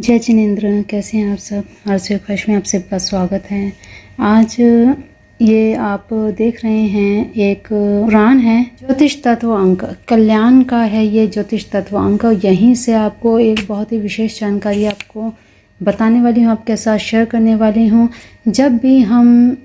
जय जिनेंद्र, कैसे हैं आप सब। आरसी फर्श में आप सबका स्वागत है। आज ये आप देख रहे हैं एक पुराण है, ज्योतिष तत्व अंक कल्याण का है। ये ज्योतिष तत्व अंक, यहीं से आपको एक बहुत ही विशेष जानकारी आपको बताने वाली हूँ, आपके साथ शेयर करने वाली हूँ। जब भी हम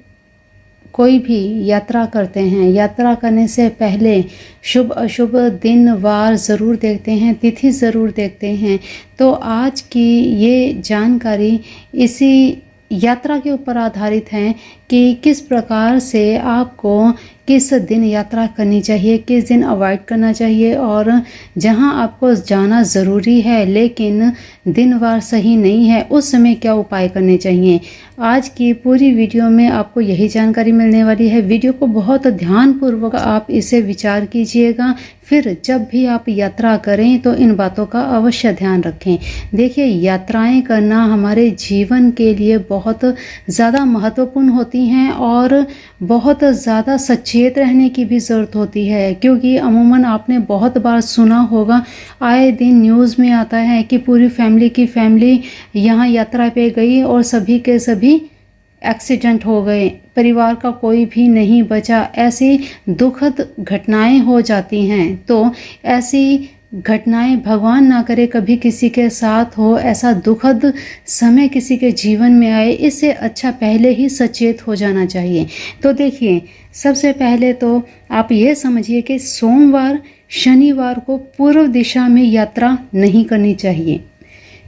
कोई भी यात्रा करते हैं, यात्रा करने से पहले शुभ अशुभ दिन वार ज़रूर देखते हैं, तिथि ज़रूर देखते हैं। तो आज की ये जानकारी इसी यात्रा के ऊपर आधारित है कि किस प्रकार से आपको किस दिन यात्रा करनी चाहिए, किस दिन अवॉइड करना चाहिए, और जहां आपको जाना ज़रूरी है लेकिन दिन वार सही नहीं है, उस समय क्या उपाय करने चाहिए। आज की पूरी वीडियो में आपको यही जानकारी मिलने वाली है। वीडियो को बहुत ध्यानपूर्वक आप इसे विचार कीजिएगा, फिर जब भी आप यात्रा करें तो इन बातों का अवश्य ध्यान रखें। देखिए, यात्राएं करना हमारे जीवन के लिए बहुत ज़्यादा महत्वपूर्ण होती हैं और बहुत ज़्यादा सचेत रहने की भी ज़रूरत होती है, क्योंकि अमूमन आपने बहुत बार सुना होगा, आए दिन न्यूज़ में आता है कि पूरी फैमिली की फैमिली यहाँ यात्रा पे गई और सभी के सभी एक्सीडेंट हो गए, परिवार का कोई भी नहीं बचा। ऐसी दुखद घटनाएं हो जाती हैं। तो ऐसी घटनाएं भगवान ना करे कभी किसी के साथ हो, ऐसा दुखद समय किसी के जीवन में आए, इससे अच्छा पहले ही सचेत हो जाना चाहिए। तो देखिए, सबसे पहले तो आप ये समझिए कि सोमवार शनिवार को पूर्व दिशा में यात्रा नहीं करनी चाहिए।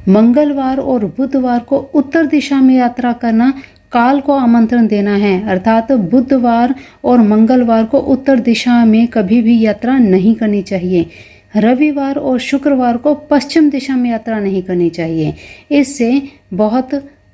मंगलवार और बुधवार को उत्तर दिशा में यात्रा करना काल को आमंत्रण देना है, अर्थात बुधवार और मंगलवार को उत्तर दिशा में कभी भी यात्रा नहीं करनी चाहिए। रविवार और शुक्रवार को पश्चिम दिशा में यात्रा नहीं करनी चाहिए, इससे बहुत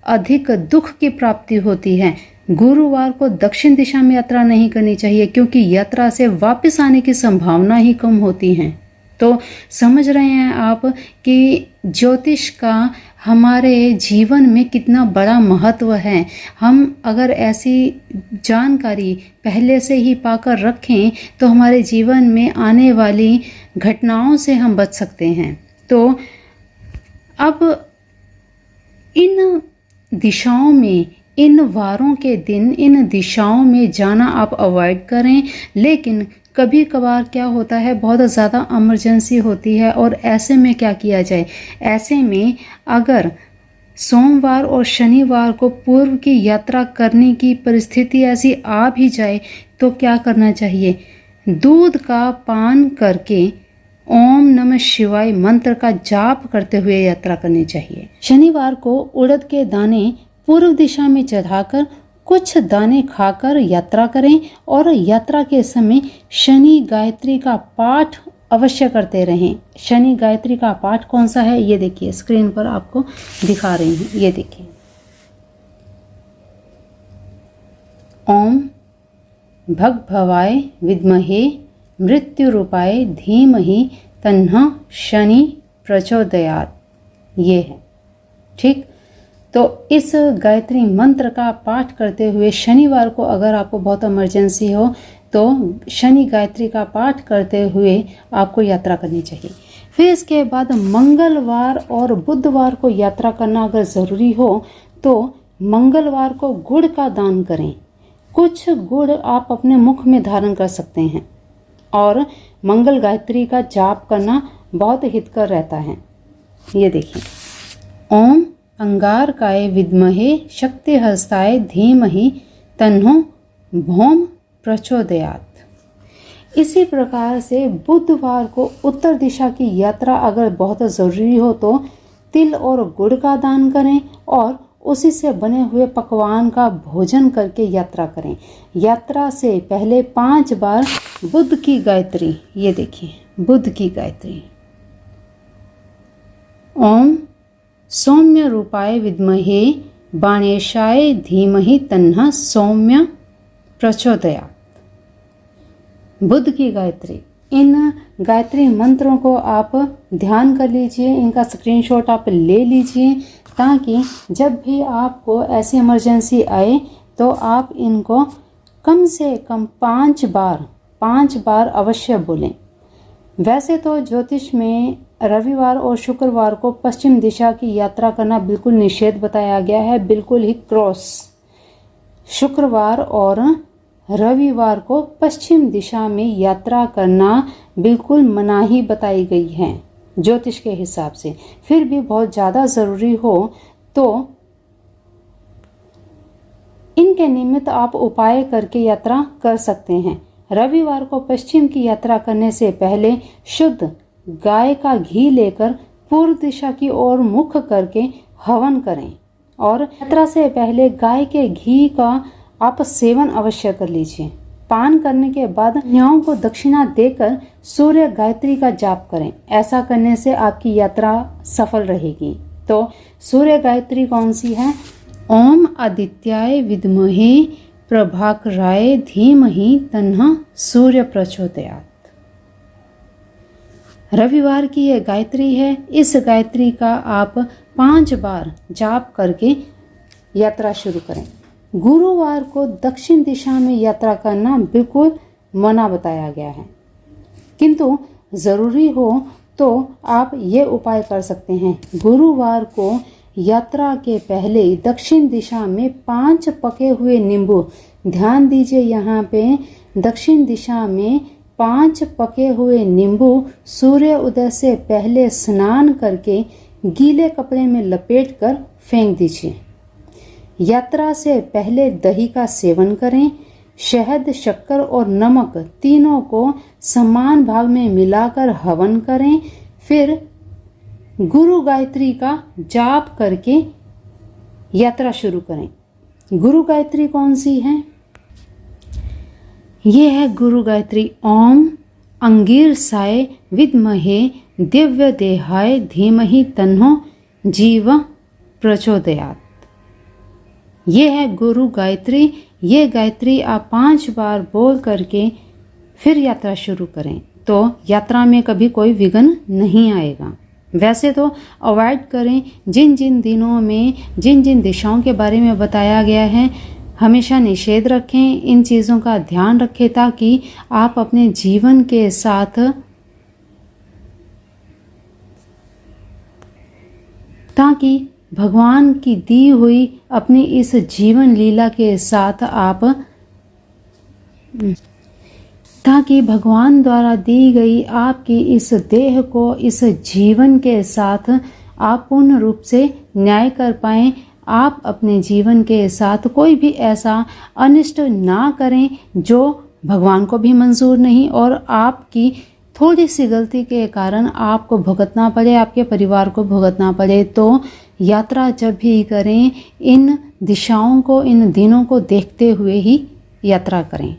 अधिक दुख की प्राप्ति होती है। गुरुवार को दक्षिण दिशा में यात्रा नहीं करनी चाहिए, क्योंकि यात्रा से वापस आने की संभावना ही कम होती है। तो समझ रहे हैं आप कि ज्योतिष का हमारे जीवन में कितना बड़ा महत्व है। हम अगर ऐसी जानकारी पहले से ही पाकर रखें तो हमारे जीवन में आने वाली घटनाओं से हम बच सकते हैं। तो अब इन दिशाओं में, इन वारों के दिन इन दिशाओं में जाना आप अवॉइड करें। लेकिन कभी कभार क्या होता है, बहुत ज़्यादा इमरजेंसी होती है, और ऐसे में क्या किया जाए। ऐसे में अगर सोमवार और शनिवार को पूर्व की यात्रा करने की परिस्थिति ऐसी आ भी जाए तो क्या करना चाहिए। दूध का पान करके ओम नमः शिवाय मंत्र का जाप करते हुए यात्रा करनी चाहिए। शनिवार को उड़द के दाने पूर्व दिशा में चढ़ाकर कुछ दाने खाकर यात्रा करें, और यात्रा के समय शनि गायत्री का पाठ अवश्य करते रहें। शनि गायत्री का पाठ कौन सा है, ये देखिए स्क्रीन पर आपको दिखा रही हूँ। ये देखिए, ओम भगभवाय विद्महे मृत्यु रूपाय धीमहि तन्नः शनि प्रचोदयात्, ये है। ठीक, तो इस गायत्री मंत्र का पाठ करते हुए शनिवार को अगर आपको बहुत इमरजेंसी हो तो शनि गायत्री का पाठ करते हुए आपको यात्रा करनी चाहिए। फिर इसके बाद मंगलवार और बुधवार को यात्रा करना अगर ज़रूरी हो तो मंगलवार को गुड़ का दान करें। कुछ गुड़ आप अपने मुख में धारण कर सकते हैं, और मंगल गायत्री का जाप करना बहुत हितकर रहता है। ये देखिए, ओम अंगारकाय विद्महे शक्तिहस्ताय धीमहि तन्नो भौम प्रचोदयात्। इसी प्रकार से बुधवार को उत्तर दिशा की यात्रा अगर बहुत ज़रूरी हो तो तिल और गुड़ का दान करें, और उसी से बने हुए पकवान का भोजन करके यात्रा करें। यात्रा से पहले 5 बार बुध की गायत्री, ये देखिए बुध की गायत्री, ओम सौम्य रूपाय विद्महे बाणेशाय धीमहि तन्नः सौम्य प्रचोदयात्। बुध की गायत्री, इन गायत्री मंत्रों को आप ध्यान कर लीजिए, इनका स्क्रीनशॉट आप ले लीजिए, ताकि जब भी आपको ऐसी इमरजेंसी आए तो आप इनको कम से कम 5 बार अवश्य बोलें। वैसे तो ज्योतिष में रविवार और शुक्रवार को पश्चिम दिशा की यात्रा करना बिल्कुल निषेध बताया गया है, बिल्कुल ही क्रॉस। शुक्रवार और रविवार को पश्चिम दिशा में यात्रा करना बिल्कुल मनाही बताई गई है ज्योतिष के हिसाब से। फिर भी बहुत ज़्यादा ज़रूरी हो तो इनके निमित्त आप उपाय करके यात्रा कर सकते हैं। रविवार को पश्चिम की यात्रा करने से पहले शुद्ध गाय का घी लेकर पूर्व दिशा की ओर मुख करके हवन करें और यात्रा से पहले गाय के घी का आप सेवन अवश्य कर लीजिए। पान करने के बाद कन्याओं को दक्षिणा देकर सूर्य गायत्री का जाप करें। ऐसा करने से आपकी यात्रा सफल रहेगी। तो सूर्य गायत्री कौन सी है? ओम आदित्याय विद्महे प्रभाकराय धीमहि तन्नः सूर्य प्रचोदयात्। रविवार की यह गायत्री है। इस गायत्री का आप 5 बार जाप करके यात्रा शुरू करें। गुरुवार को दक्षिण दिशा में यात्रा करना बिल्कुल मना बताया गया है, किंतु ज़रूरी हो तो आप ये उपाय कर सकते हैं। गुरुवार को यात्रा के पहले दक्षिण दिशा में 5 पके हुए नींबू, ध्यान दीजिए यहाँ पे दक्षिण दिशा में 5 पके हुए नींबू सूर्य उदय से पहले स्नान करके गीले कपड़े में लपेटकर फेंक दीजिए। यात्रा से पहले दही का सेवन करें। शहद, शक्कर और नमक तीनों को समान भाग में मिलाकर हवन करें। फिर गुरु गायत्री का जाप करके यात्रा शुरू करें। गुरु गायत्री कौन सी है? ये है गुरु गायत्री। ओम अंगीरसाय विद्महे दिव्य देहाय धीमहि तन्नो जीव प्रचोदयात्। ये है गुरु गायत्री। ये गायत्री आप 5 बार बोल करके फिर यात्रा शुरू करें तो यात्रा में कभी कोई विघ्न नहीं आएगा। वैसे तो अवॉइड करें। जिन जिन दिनों में जिन जिन दिशाओं के बारे में बताया गया है हमेशा निषेध रखें। इन चीज़ों का ध्यान रखें ताकि आप अपने जीवन के साथ भगवान की दी हुई अपनी इस जीवन लीला के साथ ताकि भगवान द्वारा दी गई आपकी इस देह को, इस जीवन के साथ आप पूर्ण रूप से न्याय कर पाएं। आप अपने जीवन के साथ कोई भी ऐसा अनिष्ट ना करें जो भगवान को भी मंजूर नहीं और आपकी थोड़ी सी गलती के कारण आपको भुगतना पड़े, आपके परिवार को भुगतना पड़े। तो यात्रा जब भी करें इन दिशाओं को, इन दिनों को देखते हुए ही यात्रा करें।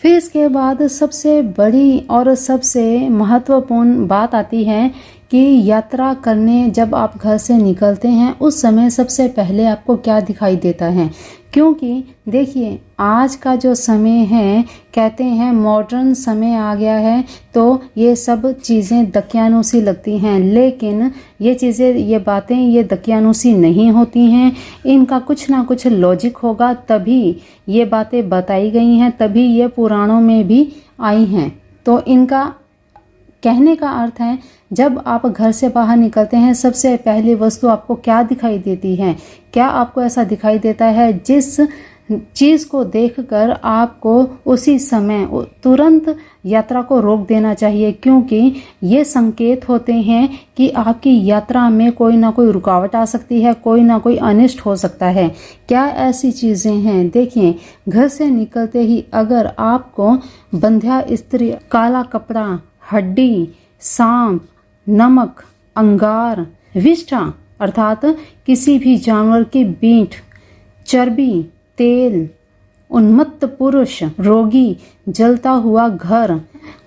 फिर इसके बाद सबसे बड़ी और सबसे महत्वपूर्ण बात आती है कि यात्रा करने जब आप घर से निकलते हैं उस समय सबसे पहले आपको क्या दिखाई देता है। क्योंकि देखिए आज का जो समय है, कहते हैं मॉडर्न समय आ गया है तो ये सब चीज़ें दकियानूसी लगती हैं, लेकिन ये चीज़ें, ये बातें ये दकियानूसी नहीं होती हैं। इनका कुछ ना कुछ लॉजिक होगा, तभी ये बातें बताई गई हैं, तभी ये पुराणों में भी आई हैं। तो इनका कहने का अर्थ है जब आप घर से बाहर निकलते हैं सबसे पहली वस्तु आपको क्या दिखाई देती है? क्या आपको ऐसा दिखाई देता है जिस चीज़ को देखकर आपको उसी समय तुरंत यात्रा को रोक देना चाहिए, क्योंकि ये संकेत होते हैं कि आपकी यात्रा में कोई ना कोई रुकावट आ सकती है, कोई ना कोई अनिष्ट हो सकता है। क्या ऐसी चीज़ें हैं? देखिए घर से निकलते ही अगर आपको बंध्या स्त्री, काला कपड़ा, हड्डी, सांप, नमक, अंगार, विष्ठा अर्थात किसी भी जानवर की बींट, चर्बी, तेल, उन्मत्त पुरुष, रोगी, जलता हुआ घर,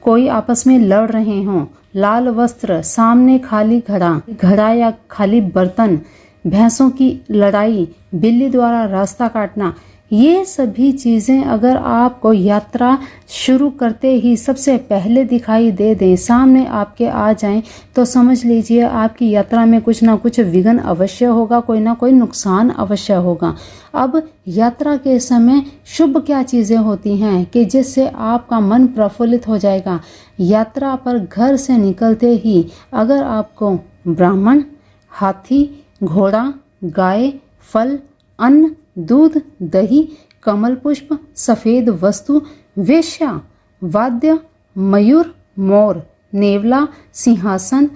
कोई आपस में लड़ रहे हों, लाल वस्त्र, सामने खाली घड़ा या खाली बर्तन, भैंसों की लड़ाई, बिल्ली द्वारा रास्ता काटना, ये सभी चीज़ें अगर आपको यात्रा शुरू करते ही सबसे पहले दिखाई दे दें, सामने आपके आ जाएं, तो समझ लीजिए आपकी यात्रा में कुछ ना कुछ विघ्न अवश्य होगा, कोई ना कोई नुकसान अवश्य होगा। अब यात्रा के समय शुभ क्या चीज़ें होती हैं कि जिससे आपका मन प्रफुल्लित हो जाएगा। यात्रा पर घर से निकलते ही अगर आपको ब्राह्मण, हाथी, घोड़ा, गाय, फल, अन्न, दूध, दही, कमल पुष्प, सफ़ेद वस्तु, वेश्या, वाद्य, मयूर, मोर, नेवला, सिंहासन,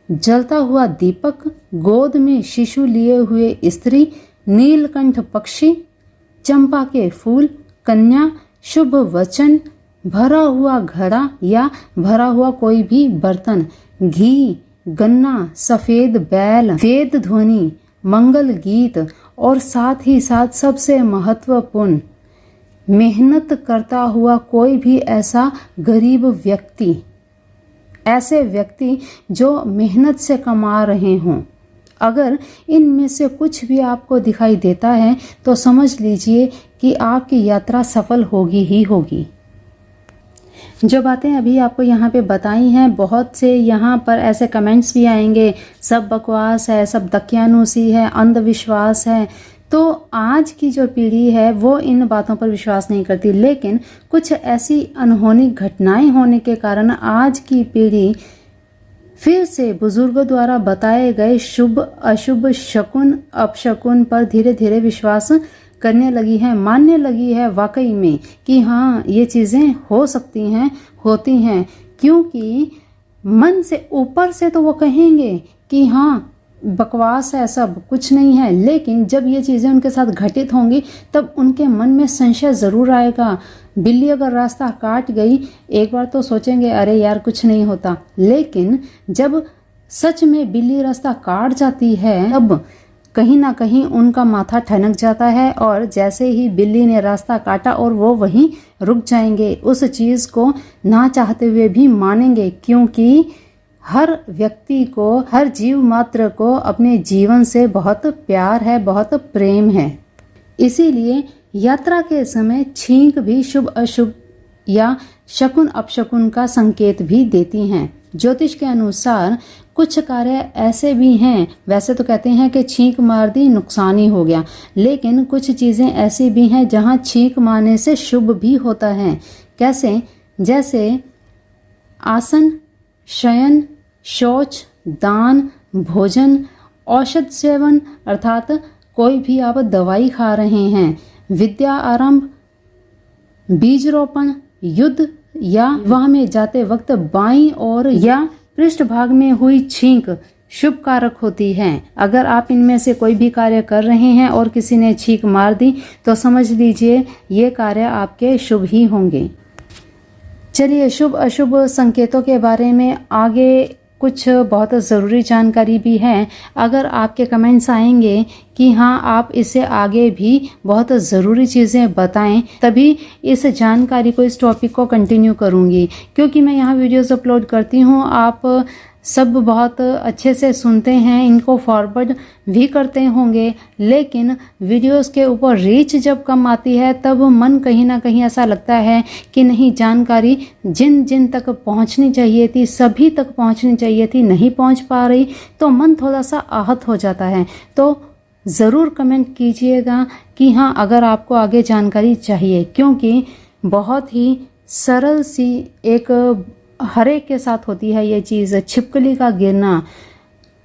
जलता हुआ दीपक, गोद में शिशु लिए हुए स्त्री, नीलकंठ पक्षी, चंपा के फूल, कन्या, शुभ वचन, भरा हुआ घड़ा या भरा हुआ कोई भी बर्तन, घी, गन्ना, सफ़ेद बैल, वेद ध्वनि, मंगल गीत और साथ ही साथ सबसे महत्वपूर्ण मेहनत करता हुआ कोई भी ऐसा गरीब व्यक्ति, ऐसे व्यक्ति जो मेहनत से कमा रहे हों। अगर इनमें से कुछ भी आपको दिखाई देता है तो समझ लीजिए कि आपकी यात्रा सफल होगी ही होगी। जो बातें अभी आपको यहाँ पे बताई हैं, बहुत से यहाँ पर ऐसे कमेंट्स भी आएंगे, सब बकवास है, सब दकियानूसी है, अंधविश्वास है। तो आज की जो पीढ़ी है वो इन बातों पर विश्वास नहीं करती, लेकिन कुछ ऐसी अनहोनी घटनाएं होने के कारण आज की पीढ़ी फिर से बुजुर्गों द्वारा बताए गए शुभ अशुभ शकुन अपशकुन पर धीरे धीरे विश्वास करने लगी है, मानने लगी है वाकई में कि हाँ ये चीज़ें हो सकती हैं, होती हैं। क्योंकि मन से ऊपर से तो वो कहेंगे कि हाँ बकवास है, सब कुछ नहीं है, लेकिन जब ये चीज़ें उनके साथ घटित होंगी तब उनके मन में संशय ज़रूर आएगा। बिल्ली अगर रास्ता काट गई एक बार तो सोचेंगे अरे यार कुछ नहीं होता, लेकिन जब सच में बिल्ली रास्ता काट जाती है तब कहीं ना कहीं उनका माथा ठनक जाता है और जैसे ही बिल्ली ने रास्ता काटा और वो वहीं रुक जाएंगे, उस चीज़ को ना चाहते हुए भी मानेंगे। क्योंकि हर व्यक्ति को, हर जीव मात्र को अपने जीवन से बहुत प्यार है, बहुत प्रेम है। इसीलिए यात्रा के समय छींक भी शुभ अशुभ या शकुन अपशकुन का संकेत भी देती हैं। ज्योतिष के अनुसार कुछ कार्य ऐसे भी हैं, वैसे तो कहते हैं कि छींक मार दी नुकसान ही हो गया, लेकिन कुछ चीज़ें ऐसी भी हैं जहां छींक मारने से शुभ भी होता है। कैसे? जैसे आसन, शयन, शौच, दान, भोजन, औषध सेवन, अर्थात कोई भी आप दवाई खा रहे हैं, विद्या आरंभ, बीज रोपण, युद्ध या विवाह में जाते वक्त बाईं ओर या पृष्ठभाग में हुई छींक शुभ कारक होती है। अगर आप इनमें से कोई भी कार्य कर रहे हैं और किसी ने छींक मार दी तो समझ लीजिए ये कार्य आपके शुभ ही होंगे। चलिए शुभ अशुभ संकेतों के बारे में आगे कुछ बहुत ज़रूरी जानकारी भी है। अगर आपके कमेंट्स आएंगे कि हाँ आप इससे आगे भी बहुत ज़रूरी चीज़ें बताएं, तभी इस जानकारी को, इस टॉपिक को कंटिन्यू करूँगी। क्योंकि मैं यहाँ वीडियोस अपलोड करती हूँ, आप सब बहुत अच्छे से सुनते हैं, इनको फॉरवर्ड भी करते होंगे, लेकिन वीडियोस के ऊपर रीच जब कम आती है तब मन कहीं ना कहीं ऐसा लगता है कि नहीं, जानकारी जिन जिन तक पहुंचनी चाहिए थी, सभी तक पहुंचनी चाहिए थी, नहीं पहुंच पा रही, तो मन थोड़ा सा आहत हो जाता है। तो ज़रूर कमेंट कीजिएगा कि हाँ अगर आपको आगे जानकारी चाहिए, क्योंकि बहुत ही सरल सी एक हर एक के साथ होती है ये चीज़। छिपकली का गिरना,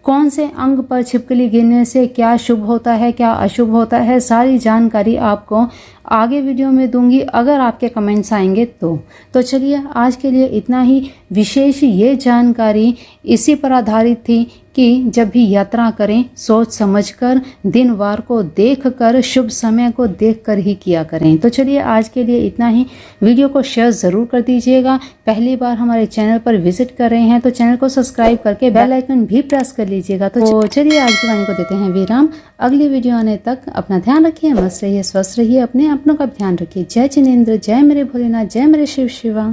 कौन से अंग पर छिपकली गिरने से क्या शुभ होता है, क्या अशुभ होता है, सारी जानकारी आपको आगे वीडियो में दूंगी अगर आपके कमेंट्स आएंगे तो चलिए आज के लिए इतना ही। विशेष ये जानकारी इसी पर आधारित थी कि जब भी यात्रा करें सोच समझकर, दिन वार को देखकर, शुभ समय को देखकर ही किया करें। तो चलिए आज के लिए इतना ही। वीडियो को शेयर ज़रूर कर दीजिएगा। पहली बार हमारे चैनल पर विजिट कर रहे हैं तो चैनल को सब्सक्राइब करके बेल आइकन भी प्रेस कर लीजिएगा। तो चलिए आज की वाणी को देते हैं विराम। अगली वीडियो आने तक अपना ध्यान रखिए, मस्त रहिए, स्वस्थ रहिए, अपने अपनों का ध्यान रखिए। जय जिनेंद्र, जय मेरे भोलेनाथ, जय मेरे शिव शिवा।